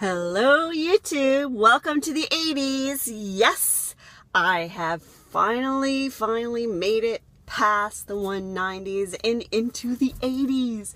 Hello YouTube, welcome to the 80s. Yes, I have finally made it past the 190s and into the 80s.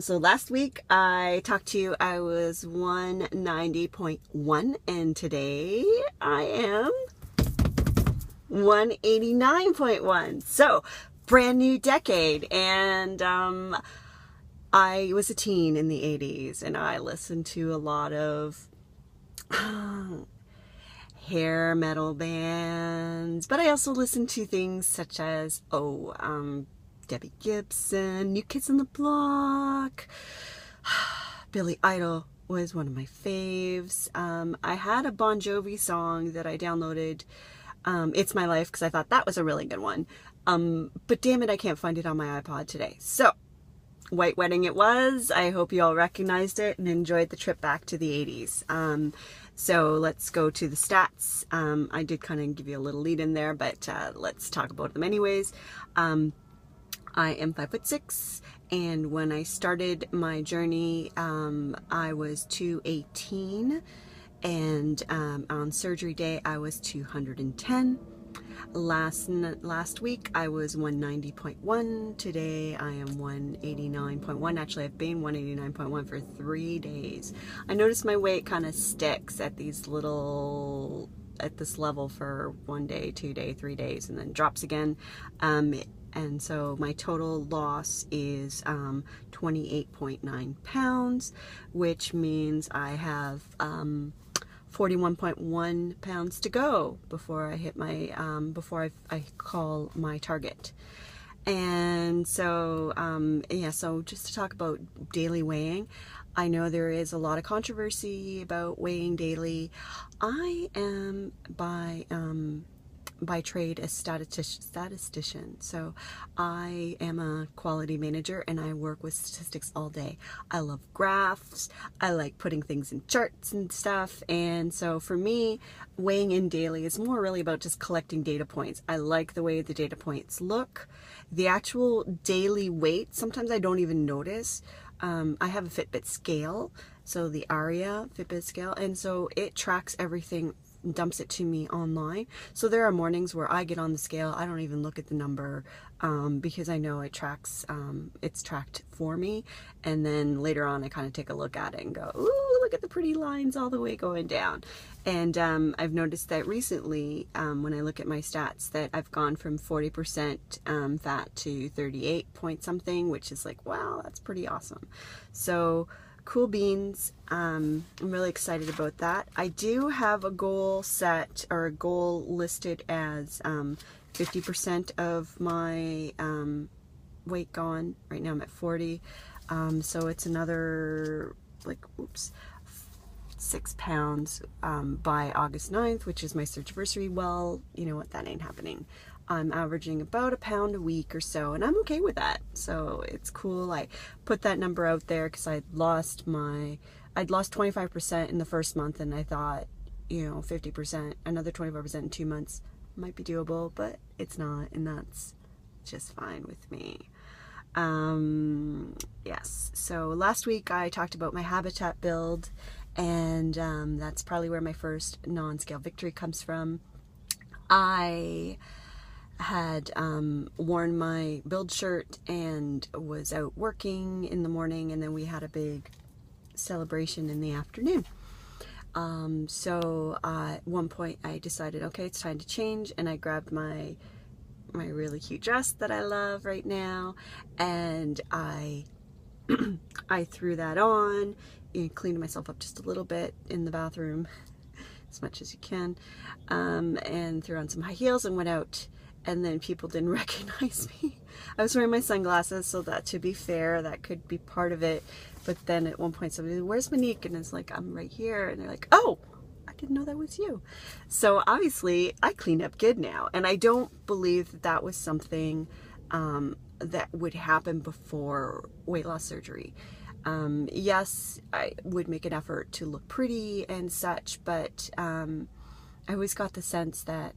So last week I talked to you, I was 190.1 and today I am 189.1. So brand new decade, and I was a teen in the 80s and I listened to a lot of hair metal bands, but I also listened to things such as, Debbie Gibson, New Kids on the Block, Billy Idol was one of my faves. I had a Bon Jovi song that I downloaded, It's My Life, because I thought that was a really good one. But damn it, I can't find it on my iPod today. So White Wedding it was. I hope you all recognized it and enjoyed the trip back to the 80s. So let's go to the stats. I did kind of give you a little lead in there, but let's talk about them anyways. I am 5'6", and when I started my journey, I was 218, and on surgery day I was 210. Last week I was 190.1. Today I am 189.1. Actually, I've been 189.1 for 3 days. I noticed my weight kind of sticks at this level for 1 day, 2 day, 3 days, and then drops again. And so my total loss is 28.9 pounds, which means I have 41.1 pounds to go before I hit my before I call my target. And so so just to talk about daily weighing, I know there is a lot of controversy about weighing daily. I am by trade a statistician, so I am a quality manager and I work with statistics all day. I love graphs, I like putting things in charts and stuff, and so for me, weighing in daily is more really about just collecting data points. I like the way the data points look. The actual daily weight, sometimes I don't even notice. I have a Fitbit scale, so the Aria Fitbit scale, and so it tracks everything, dumps it to me online. So there are mornings where I get on the scale, I don't even look at the number, because I know it tracks, it's tracked for me, and then later on I kind of take a look at it and go, ooh, look at the pretty lines all the way going down. And I've noticed that recently, when I look at my stats, that I've gone from 40% fat to 38 point something, which is like, wow, that's pretty awesome. So cool beans. I'm really excited about that. I do have a goal set, or a goal listed as 50% of my weight gone. Right now I'm at 40. So it's another, like, 6 pounds by August 9th, which is my surgiversary. Well, you know what, that ain't happening. I'm averaging about a pound a week or so, and I'm okay with that. So it's cool. I put that number out there because I'd lost 25% in the first month, and I thought, 50%, another 25% in 2 months might be doable, but it's not, and that's just fine with me. Yes, so last week I talked about my habitat build, and that's probably where my first non-scale victory comes from. I had worn my build shirt and was out working in the morning, and then we had a big celebration in the afternoon. So at one point I decided, okay, it's time to change, and I grabbed my really cute dress that I love right now, and I threw that on, cleaned myself up just a little bit in the bathroom, as much as you can, and threw on some high heels and went out. And then people didn't recognize me. I was wearing my sunglasses, so that, to be fair, that could be part of it. But then at one point somebody, where's Monique? And it's like, I'm right here. And they're like, oh, I didn't know that was you. So obviously I cleaned up good now. And I don't believe that that was something that would happen before weight loss surgery. Yes, I would make an effort to look pretty and such, but I always got the sense that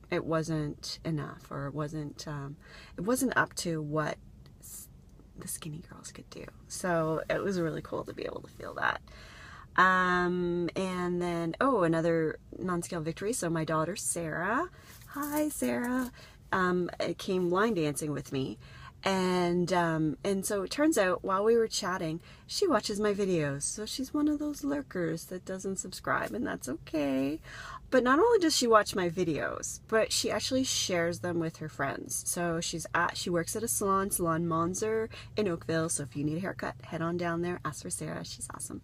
it wasn't enough, or it wasn't up to what the skinny girls could do. So it was really cool to be able to feel that. And then, another non-scale victory. So my daughter, Sarah, hi Sarah, came line dancing with me. And so it turns out while we were chatting, she watches my videos. So she's one of those lurkers that doesn't subscribe, and that's okay. But not only does she watch my videos, but she actually shares them with her friends. So she works at a salon Monzer in Oakville. So if you need a haircut, head on down there, ask for Sarah. She's awesome.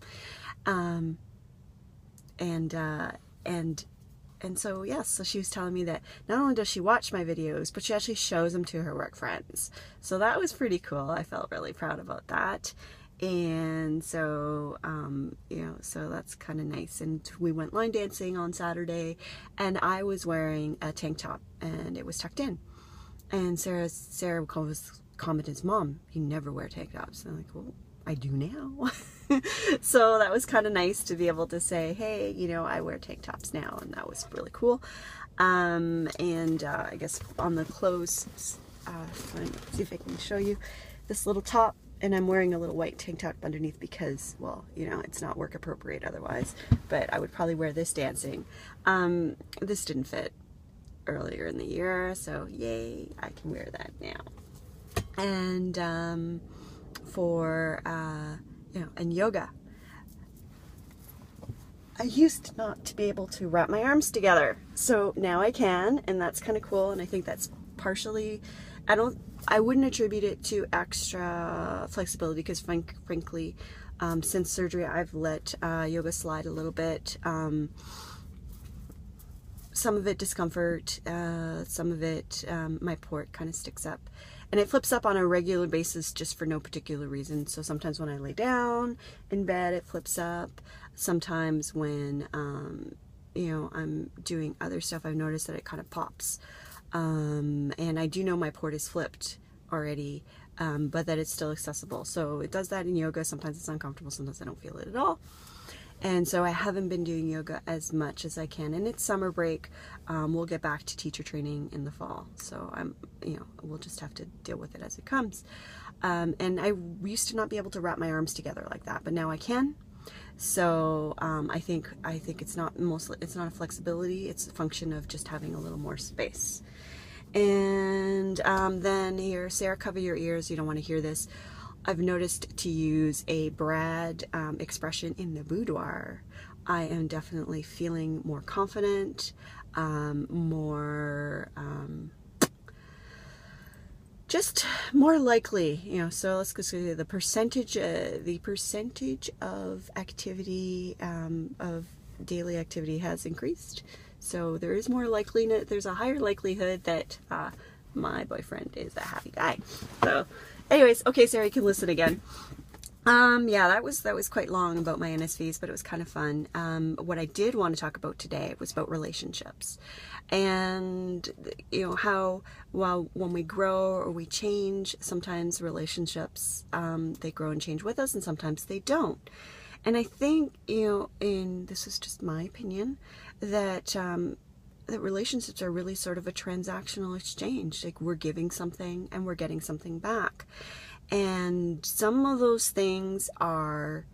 And so, yes, so she was telling me that not only does she watch my videos, but she actually shows them to her work friends. So that was pretty cool. I felt really proud about that. And so, so that's kind of nice. And we went line dancing on Saturday, and I was wearing a tank top, and it was tucked in. And Sarah commented, "Mom, you never wear tank tops." And I'm like, well, I do now. So that was kind of nice to be able to say, hey, I wear tank tops now, and that was really cool. I guess on the clothes, see if I can show you this little top, and I'm wearing a little white tank top underneath because, well, it's not work appropriate otherwise, but I would probably wear this dancing. This didn't fit earlier in the year, so yay, I can wear that now. And and yoga. I used not to be able to wrap my arms together, so now I can, and that's kind of cool. And I think that's partially, I wouldn't attribute it to extra flexibility, because frankly, since surgery, I've let yoga slide a little bit. Some of it discomfort, some of it my port kind of sticks up. And it flips up on a regular basis just for no particular reason. So sometimes when I lay down in bed, it flips up. Sometimes when, I'm doing other stuff, I've noticed that it kind of pops. And I do know my port is flipped already, but that it's still accessible. So it does that in yoga. Sometimes it's uncomfortable. Sometimes I don't feel it at all. And so I haven't been doing yoga as much as I can. And it's summer break. We'll get back to teacher training in the fall. So we'll just have to deal with it as it comes. And I used to not be able to wrap my arms together like that, but now I can. So I think it's not a flexibility. It's a function of just having a little more space. And then here, Sarah, cover your ears. You don't want to hear this. I've noticed to use a Brad expression in the boudoir. I am definitely feeling more confident, just more likely, so let's go see the percentage of activity, of daily activity has increased. So there is more likeliness, there's a higher likelihood that my boyfriend is a happy guy. So anyways, okay, Sarah, you can listen again. Yeah, that was quite long about my NSVs, but it was kind of fun. What I did want to talk about today was about relationships, and how when we grow or we change, sometimes relationships they grow and change with us, and sometimes they don't. And I think and this is just my opinion, that that relationships are really sort of a transactional exchange. Like, we're giving something and we're getting something back. And some of those things are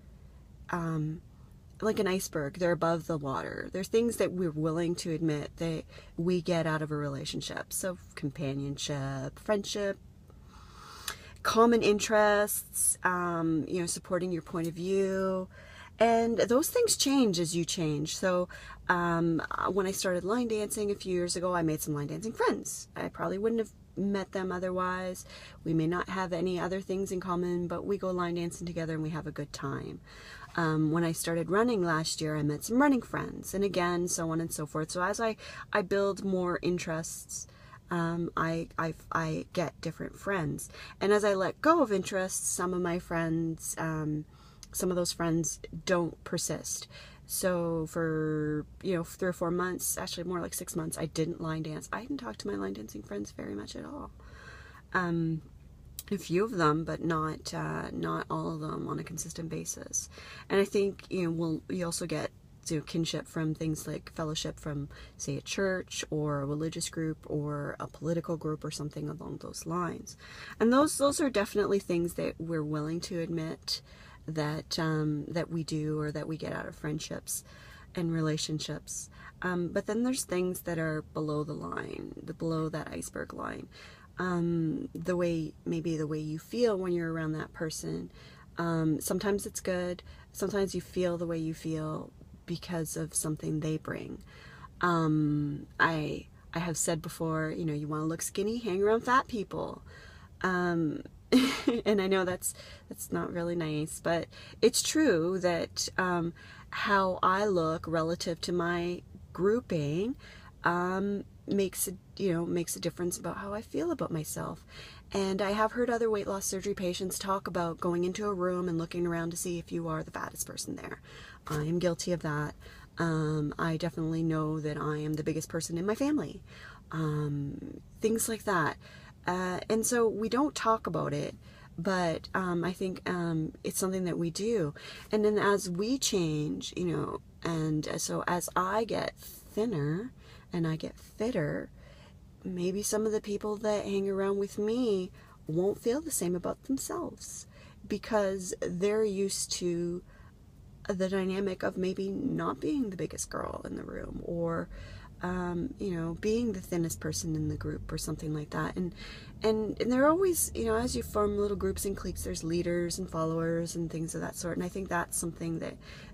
like an iceberg. They're above the water. They're things that we're willing to admit that we get out of a relationship. So companionship, friendship, common interests, supporting your point of view. And those things change as you change. So when I started line dancing a few years ago, I made some line dancing friends. I probably wouldn't have met them otherwise. We may not have any other things in common, but we go line dancing together and we have a good time. When I started running last year, I met some running friends, and again, so on and so forth. So as I build more interests, I get different friends. And as I let go of interests, some of my friends, some of those friends don't persist. So for 3 or 4 months, actually more like 6 months, I didn't line dance. I didn't talk to my line dancing friends very much at all. A few of them, but not all of them on a consistent basis. And I think you also get to kinship from things like fellowship from, say, a church or a religious group or a political group or something along those lines. And those are definitely things that we're willing to admit that that we do, or that we get out of friendships and relationships. But then there's things that are below the line, below that iceberg line. Maybe the way you feel when you're around that person. Sometimes it's good. Sometimes you feel the way you feel because of something they bring. I have said before, you want to look skinny, hang around fat people. And I know that's not really nice, but it's true that how I look relative to my grouping makes a difference about how I feel about myself. And I have heard other weight loss surgery patients talk about going into a room and looking around to see if you are the fattest person there. I am guilty of that. I definitely know that I am the biggest person in my family. Things like that. And so we don't talk about it, but I think it's something that we do. And then as we change, and so as I get thinner and I get fitter, maybe some of the people that hang around with me won't feel the same about themselves, because they're used to the dynamic of maybe not being the biggest girl in the room, or being the thinnest person in the group or something like that. And they're always, as you form little groups and cliques, there's leaders and followers and things of that sort. And I think that's something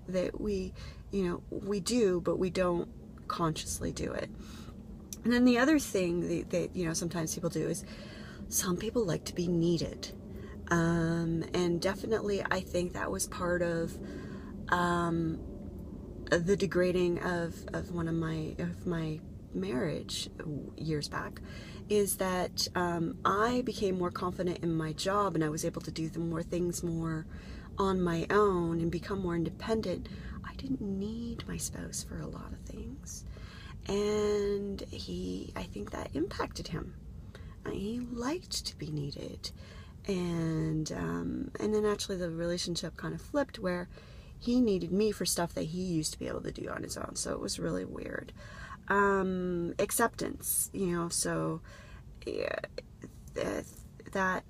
that we do, but we don't consciously do it. And then the other thing that sometimes people do is, some people like to be needed. And definitely I think that was part of the degrading of one of my marriage years back, is that I became more confident in my job, and I was able to do more things more on my own and become more independent. I didn't need my spouse for a lot of things, and I think that impacted him. He liked to be needed, and then actually the relationship kind of flipped, where he needed me for stuff that he used to be able to do on his own. So it was really weird. Acceptance, so that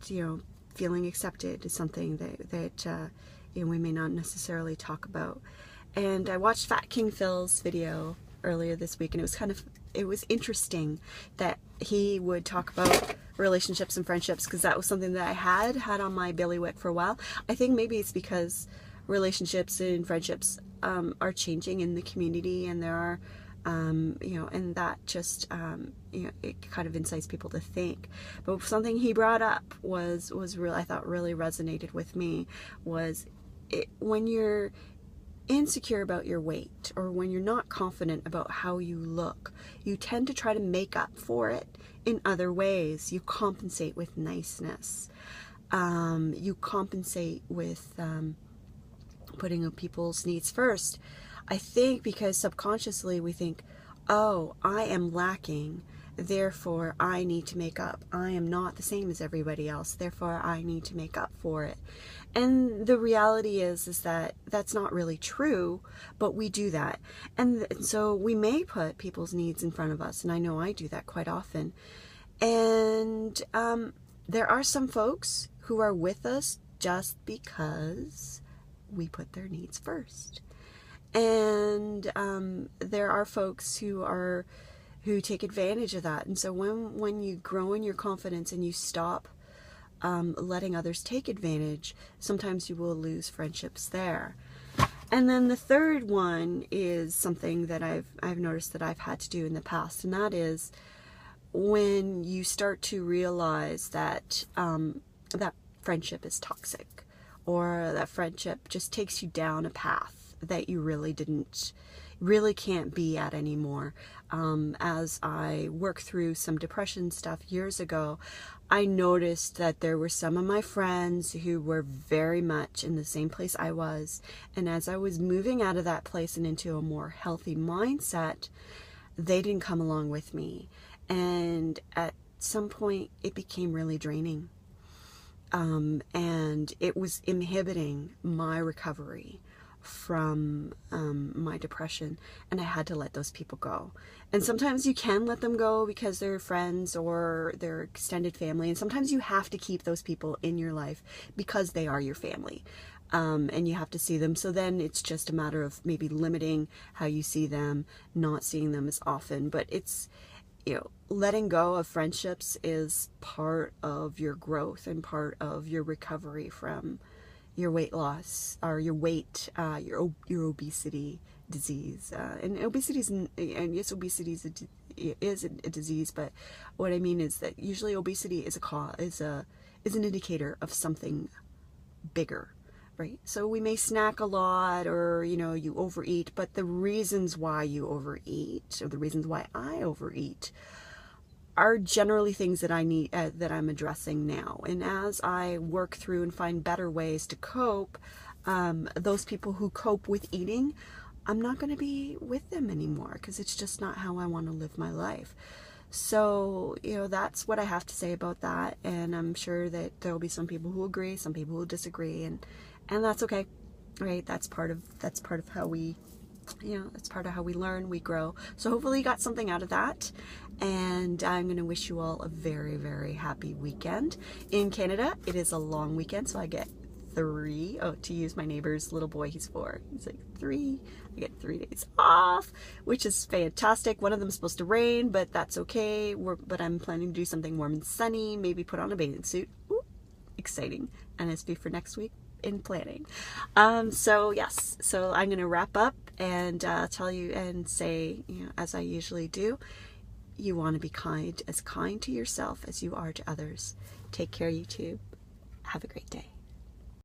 feeling accepted is something that we may not necessarily talk about. And I watched Fat King Phil's video earlier this week, and it was interesting that he would talk about relationships and friendships, because that was something that I had on my bailiwick for a while. I think maybe it's because relationships and friendships are changing in the community, and there are and that just it kind of incites people to think. But something he brought up was really, I thought really resonated with me, was when you're insecure about your weight, or when you're not confident about how you look, you tend to try to make up for it in other ways. You compensate with niceness. You compensate with putting people's needs first. I think because subconsciously we think, oh, I am lacking, therefore I need to make up. I am not the same as everybody else, therefore I need to make up for it. And the reality is that that's not really true, but we do that. And so we may put people's needs in front of us, and I know I do that quite often. And there are some folks who are with us just because we put their needs first. And there are folks who take advantage of that. And so when you grow in your confidence and you stop letting others take advantage, sometimes you will lose friendships there. And then the third one is something that I've noticed that I've had to do in the past, and that is when you start to realize that that friendship is toxic, or that friendship just takes you down a path that you really can't be at anymore. As I worked through some depression stuff years ago, I noticed that there were some of my friends who were very much in the same place I was. And as I was moving out of that place and into a more healthy mindset, they didn't come along with me. And at some point, it became really draining. And it was inhibiting my recovery from my depression, and I had to let those people go. And sometimes you can let them go because they're friends or they're extended family, and sometimes you have to keep those people in your life because they are your family. And you have to see them. So then it's just a matter of maybe limiting how you see them, not seeing them as often. But it's, letting go of friendships is part of your growth and part of your recovery from your weight loss or your weight, your obesity disease. And obesity and yes, obesity is a disease, but what I mean is that usually obesity is an indicator of something bigger. Right? So we may snack a lot or, you overeat, but the reasons why you overeat or the reasons why I overeat are generally things that I need, that I'm addressing now. And as I work through and find better ways to cope, those people who cope with eating, I'm not going to be with them anymore because it's just not how I want to live my life. So, that's what I have to say about that. And I'm sure that there'll be some people who agree, some people who disagree, and that's okay, right? That's part of how we, that's part of how we learn, we grow. So hopefully you got something out of that. And I'm going to wish you all a very, very happy weekend. In Canada, it is a long weekend, so I get to use my neighbor's little boy, he's 4. He's like 3. I get 3 days off, which is fantastic. One of them is supposed to rain, but that's okay. But I'm planning to do something warm and sunny, maybe put on a bathing suit. Ooh, exciting. NSV for next week in planning. So yes, so I'm going to wrap up and tell you and say, as I usually do, you want to be kind to yourself as you are to others. Take care, YouTube. Have a great day.